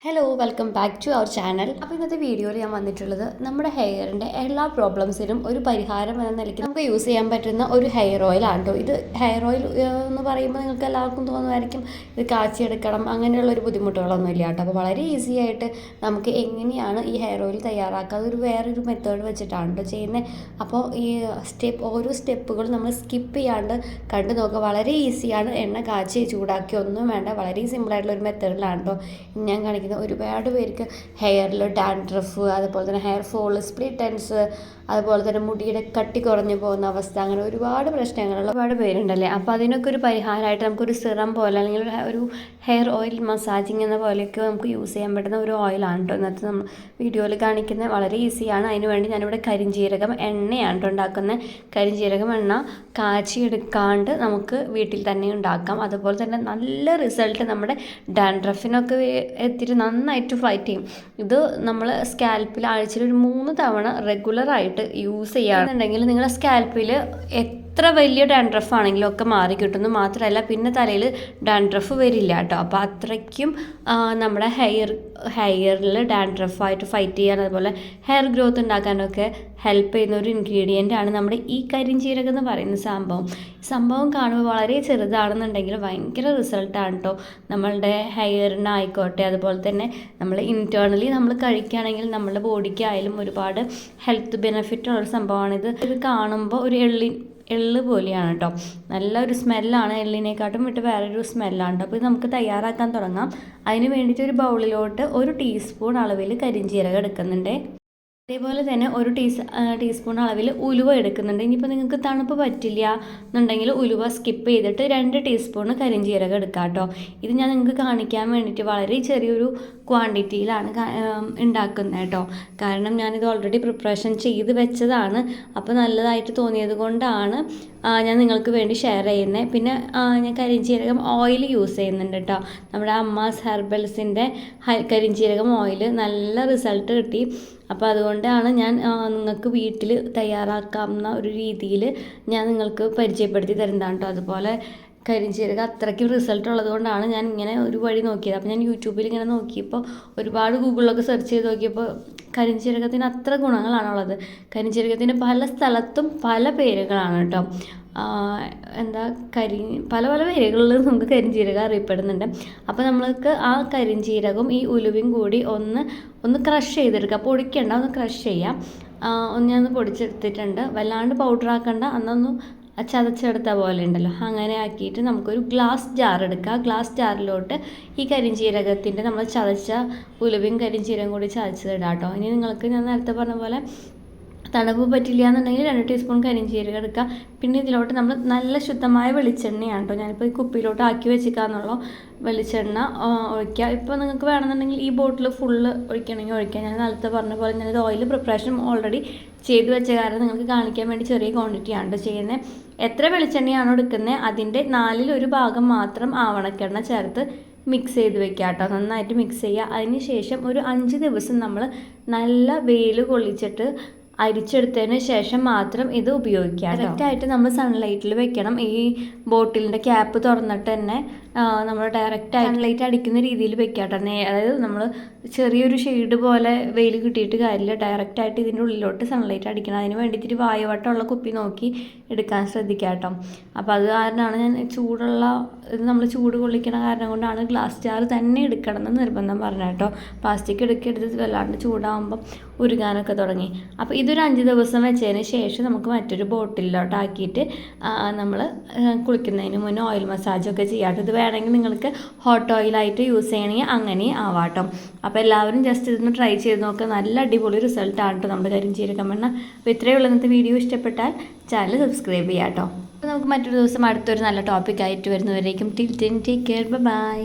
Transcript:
Hello welcome back to our channel. അപ്പോൾ ഇന്നത്തെ വീഡിയോയിൽ ഞാൻ വന്നിട്ടുള്ളത് നമ്മുടെ ഹെയറിൻ്റെ എല്ലാ പ്രോബ്ലംസിനും ഒരു പരിഹാരം എന്ന നിലയ്ക്ക് നമുക്ക് യൂസ് ചെയ്യാൻ പറ്റുന്ന ഒരു ഹെയർ ഓയിലാണ് കേട്ടോ. ഇത് ഹെയർ ഓയിൽ എന്ന് പറയുമ്പോൾ നിങ്ങൾക്ക് എല്ലാവർക്കും തോന്നുമായിരിക്കും ഇത് കാച്ചിയെടുക്കണം അങ്ങനെയുള്ളൊരു ബുദ്ധിമുട്ടുകളൊന്നും ഇല്ല കേട്ടോ. അപ്പോൾ വളരെ ഈസി ആയിട്ട് നമുക്ക് എങ്ങനെയാണ് ഈ ഹെയർ ഓയിൽ തയ്യാറാക്കുക അതൊരു വേറൊരു മെത്തേഡ് വെച്ചിട്ടാണ് കേട്ടോ ചെയ്യുന്നത്. അപ്പോൾ ഈ ഓരോ സ്റ്റെപ്പുകളും നമ്മൾ സ്കിപ്പ് ചെയ്യാണ്ട് കണ്ടു നോക്കുക. വളരെ ഈസിയാണ്. എണ്ണ കാച്ചി ചൂടാക്കി ഒന്നും വേണ്ട. വളരെ സിമ്പിളായിട്ടുള്ളൊരു മെത്തേഡിലാണ് കേട്ടോ ഞാൻ കാണിക്കുന്നത്. ഒരുപാട് പേർക്ക് ഹെയറിൽ ഡാൻഡ്രഫ്, അതുപോലെ തന്നെ ഹെയർ ഫോള്, സ്പ്ലിറ്റ് എൻഡ്സ്, അതുപോലെ തന്നെ മുടിയുടെ കട്ടി കുറഞ്ഞു പോകുന്ന അവസ്ഥ, അങ്ങനെ ഒരുപാട് പ്രശ്നങ്ങളുള്ള ഒരുപാട് പേരുണ്ടല്ലേ. അപ്പോൾ അതിനൊക്കെ ഒരു പരിഹാരമായിട്ട് നമുക്കൊരു സിറം പോലെ അല്ലെങ്കിൽ ഒരു ഹെയർ ഓയിൽ മസാജിങ് എന്ന പോലെയൊക്കെ നമുക്ക് യൂസ് ചെയ്യാൻ പറ്റുന്ന ഒരു ഓയിലാണ് കേട്ടോ ഇന്നത്തെ നമ്മൾ വീഡിയോയിൽ കാണിക്കുന്നത്. വളരെ ഈസിയാണ്. അതിന് വേണ്ടി ഞാനിവിടെ കരിഞ്ജീരകം എണ്ണയാണ് കേട്ടോ ഉണ്ടാക്കുന്നത്. കരിഞ്ജീരകം എണ്ണ കാച്ചിയെടുക്കാണ്ട് നമുക്ക് വീട്ടിൽ തന്നെ ഉണ്ടാക്കാം. അതുപോലെ തന്നെ നല്ല റിസൾട്ട് നമ്മുടെ ഡാൻഡ്രഫിനൊക്കെ എത്തിയിട്ട് നന്നായിട്ട് ഫൈറ്റ് ചെയ്യും. ഇത് നമ്മൾ സ്കാൽപ്പിൽ ആഴ്ചയിൽ ഒരു 3 തവണ റെഗുലറായിട്ട് യൂസ് ചെയ്യുകയാണെന്നുണ്ടെങ്കിൽ നിങ്ങളുടെ സ്കാൽപ്പിൽ എത്ര വലിയ ഡാൻഡ്രഫ് ആണെങ്കിലും ഒക്കെ മാറി കിട്ടുന്നു. മാത്രമല്ല പിന്നെ തലയിൽ ഡാൻഡ്രഫ് വരില്ല കേട്ടോ. അപ്പോൾ അത്രയ്ക്കും നമ്മുടെ ഹെയറിൽ ഡാൻഡ്രഫായിട്ട് ഫൈറ്റ് ചെയ്യാൻ, അതുപോലെ ഹെയർ ഗ്രോത്ത് ഉണ്ടാക്കാനൊക്കെ ഹെൽപ്പ് ചെയ്യുന്ന ഒരു ഇൻഗ്രീഡിയൻ്റ് ആണ് നമ്മുടെ ഈ കരിഞ്ജീരകം എന്ന് പറയുന്ന സംഭവം കാണുമ്പോൾ വളരെ ചെറുതാണെന്നുണ്ടെങ്കിൽ ഭയങ്കര റിസൾട്ടാണ് കേട്ടോ നമ്മളുടെ ഹെയറിനായിക്കോട്ടെ. അതുപോലെ തന്നെ നമ്മൾ ഇൻറ്റേർണലി നമ്മൾ കഴിക്കുകയാണെങ്കിൽ നമ്മുടെ ബോഡിക്കായാലും ഒരുപാട് ഹെൽത്ത് ബെനിഫിറ്റ് ഉള്ളൊരു സംഭവമാണിത്. ഇത് കാണുമ്പോൾ ഒരു എള്ള് പോലെയാണ് കേട്ടോ. നല്ലൊരു സ്മെല്ലാണ്. എള്ളിനെക്കാട്ടും വിട്ട് വേറൊരു സ്മെല്ലാണ് കേട്ടോ. അപ്പോൾ ഇത് നമുക്ക് തയ്യാറാക്കാൻ തുടങ്ങാം. അതിന് വേണ്ടിയിട്ട് ഒരു ബൗളിലോട്ട് 1 ടീസ്പൂൺ അളവിൽ കരിഞ്ജീരകം എടുക്കുന്നുണ്ട്. അതേപോലെ തന്നെ 1 ടീസ്പൂൺ അളവിൽ ഉലുവ എടുക്കുന്നുണ്ട്. ഇനിയിപ്പോൾ നിങ്ങൾക്ക് തണുപ്പ് പറ്റില്ല എന്നുണ്ടെങ്കിൽ ഉലുവ സ്കിപ്പ് ചെയ്തിട്ട് 2 ടീസ്പൂൺ കരിഞ്ജീരകം എടുക്കാം കേട്ടോ. ഇത് ഞാൻ നിങ്ങൾക്ക് കാണിക്കാൻ വേണ്ടിയിട്ട് വളരെ ചെറിയൊരു ക്വാണ്ടിറ്റിയിലാണ് ഉണ്ടാക്കുന്നത് കേട്ടോ. കാരണം ഞാനിത് ഓൾറെഡി പ്രിപ്പറേഷൻ ചെയ്ത് വെച്ചതാണ്. അപ്പോൾ നല്ലതായിട്ട് തോന്നിയത് കൊണ്ടാണ് ഞാൻ നിങ്ങൾക്ക് വേണ്ടി ഷെയർ ചെയ്യുന്നത്. പിന്നെ ഞാൻ കരിഞ്ജീരകം ഓയിൽ യൂസ് ചെയ്യുന്നുണ്ട് കേട്ടോ. നമ്മുടെ അമ്മാസ് ഹെർബൽസിൻ്റെ കരിഞ്ജീരകം ഓയിൽ നല്ല റിസൾട്ട് കിട്ടി. അപ്പോൾ അതുകൊണ്ടാണ് ഞാൻ നിങ്ങൾക്ക് വീട്ടിൽ തയ്യാറാക്കാവുന്ന ഒരു രീതിയിൽ ഞാൻ നിങ്ങൾക്ക് പരിചയപ്പെടുത്തി തരുന്നതാണ് കേട്ടോ. അതുപോലെ കരിഞ്ജീരകം അത്രയ്ക്കും റിസൾട്ട് ഉള്ളത് കൊണ്ടാണ് ഞാൻ ഇങ്ങനെ ഒരു വഴി നോക്കിയത്. അപ്പോൾ ഞാൻ യൂട്യൂബിൽ ഇങ്ങനെ നോക്കിയപ്പോൾ ഒരുപാട് ഗൂഗിളിലൊക്കെ സെർച്ച് ചെയ്ത് നോക്കിയപ്പോൾ കരിഞ്ജീരകത്തിന് അത്ര ഗുണങ്ങളാണുള്ളത്. കരിഞ്ജീരകത്തിന് പല സ്ഥലത്തും പല പേരുകളാണ് കേട്ടോ. പല പല പേരുകളിൽ നമുക്ക് കരിഞ്ജീരകം അറിയപ്പെടുന്നുണ്ട്. അപ്പോൾ നമ്മൾക്ക് ആ കരിഞ്ജീരകവും ഈ ഉലുവയും കൂടി ഒന്ന് ക്രഷ് ചെയ്തെടുക്കുക. പൊടിക്കണ്ട, ഒന്ന് ക്രഷ് ചെയ്യാം. ഞാനൊന്ന് പൊടിച്ചെടുത്തിട്ടുണ്ട്. വല്ലാണ്ട് പൗഡർ ആക്കണ്ട, അന്നൊന്ന് ചതച്ചെടുത്ത പോലെ ഉണ്ടല്ലോ, അങ്ങനെ ആക്കിയിട്ട് നമുക്കൊരു ഗ്ലാസ് ജാർ എടുക്കുക. ഗ്ലാസ് ജാറിലോട്ട് ഈ കരിഞ്ജീരകത്തിൻ്റെ നമ്മൾ ചതച്ച ഉലുവയും കരിഞ്ജീരകം കൂടി ചതച്ചതിടാം കേട്ടോ. ഇനി നിങ്ങൾക്ക് ഞാൻ നേരത്തെ പറഞ്ഞ പോലെ തണുപ്പ് പറ്റില്ല എന്നുണ്ടെങ്കിൽ 2 ടീസ്പൂൺ കരിഞ്ജീരകം എടുക്കുക. പിന്നെ ഇതിലോട്ട് നമ്മൾ നല്ല ശുദ്ധമായ വെളിച്ചെണ്ണയാണ് കേട്ടോ. ഞാനിപ്പോൾ ഈ കുപ്പിയിലോട്ട് ആക്കി വെച്ചിക്കാന്നുള്ള വെളിച്ചെണ്ണ ഒഴിക്കുക. ഇപ്പോൾ നിങ്ങൾക്ക് വേണമെന്നുണ്ടെങ്കിൽ ഈ ബോട്ടിൽ ഫുള്ള് ഒഴിക്കണമെങ്കിൽ ഒഴിക്കുക. ഞാൻ നേരത്തെ പറഞ്ഞ പോലെ ഞാനിത് ഓയിൽ പ്രിപ്പറേഷൻ ഓൾറെഡി ചെയ്ത് വെച്ച കാരണം നിങ്ങൾക്ക് കാണിക്കാൻ വേണ്ടി ചെറിയ ക്വാണ്ടിറ്റിയാണ് ചെയ്യുന്നത്. എത്ര വെളിച്ചെണ്ണയാണോ എടുക്കുന്നത് അതിൻ്റെ 4/1 ഭാഗം മാത്രം ആവണക്കെണ്ണ ചേർത്ത് മിക്സ് ചെയ്ത് വെക്കുക കേട്ടോ. നന്നായിട്ട് മിക്സ് ചെയ്യുക. അതിന് ശേഷം ഒരു 5 ദിവസം നമ്മൾ നല്ല വെയിൽ കൊള്ളിച്ചിട്ട് അരിച്ചെടുത്തതിന് ശേഷം മാത്രം ഇത് ഉപയോഗിക്കുക. ഡയറക്റ്റായിട്ട് നമ്മൾ സൺലൈറ്റിൽ വെക്കണം. ഈ ബോട്ടിലിൻ്റെ ക്യാപ്പ് തുറന്നിട്ട് തന്നെ നമ്മൾ ഡയറക്റ്റായിട്ട് സൺലൈറ്റ് അടിക്കുന്ന രീതിയിൽ വെക്കുക കേട്ടോ. അതായത് നമ്മൾ ചെറിയൊരു ഷെയ്ഡ് പോലെ വെയിൽ കിട്ടിയിട്ട് കാര്യമില്ല. ഡയറക്റ്റായിട്ട് ഇതിൻ്റെ ഉള്ളിലോട്ട് സൺലൈറ്റ് അടിക്കണം. അതിന് വേണ്ടിയിട്ട് വായുവട്ടമുള്ള കുപ്പി നോക്കി എടുക്കാൻ ശ്രദ്ധിക്കുക കേട്ടോ. അപ്പോൾ അത് കാരണമാണ് ഞാൻ ഇത് നമ്മൾ ചൂട് കൊള്ളിക്കണ കാരണം കൊണ്ടാണ് ഗ്ലാസ് ജാർ തന്നെ എടുക്കണം എന്ന് നിർബന്ധം പറഞ്ഞത് കേട്ടോ. പ്ലാസ്റ്റിക് എടുത്ത് വല്ലാണ്ട് ചൂടാകുമ്പം ഉരുകാനൊക്കെ തുടങ്ങി. അപ്പോൾ ഇതൊരു 5 ദിവസം വെച്ചതിന് ശേഷം നമുക്ക് മറ്റൊരു ബോട്ടിലോട്ടാക്കിയിട്ട് നമ്മൾ കുളിക്കുന്നതിന് മുന്നേ ഓയിൽ മസാജൊക്കെ ചെയ്യാട്ടോ. ഇത് വേണമെങ്കിൽ നിങ്ങൾക്ക് ഹോട്ട് ഓയിലായിട്ട് യൂസ് ചെയ്യണമെങ്കിൽ അങ്ങനെ ആവാട്ടോ. അപ്പോൾ എല്ലാവരും ജസ്റ്റ് ഇതൊന്ന് ട്രൈ ചെയ്ത് നോക്കുക. നല്ല അടിപൊളി റിസൾട്ടാണ് കേട്ടോ നമ്മുടെ കരിഞ്ജീരകം എണ്ണ. അപ്പോൾ ഇത്രയേ ഉള്ളൂ. ഇന്നത്തെ വീഡിയോ ഇഷ്ടപ്പെട്ടാൽ ചാനൽ സബ്സ്ക്രൈബ് ചെയ്യാം കേട്ടോ. അപ്പോൾ നമുക്ക് മറ്റൊരു ദിവസം അടുത്തൊരു നല്ല ടോപ്പിക്കായിട്ട് വരുന്നവരേക്കും till then take care, by.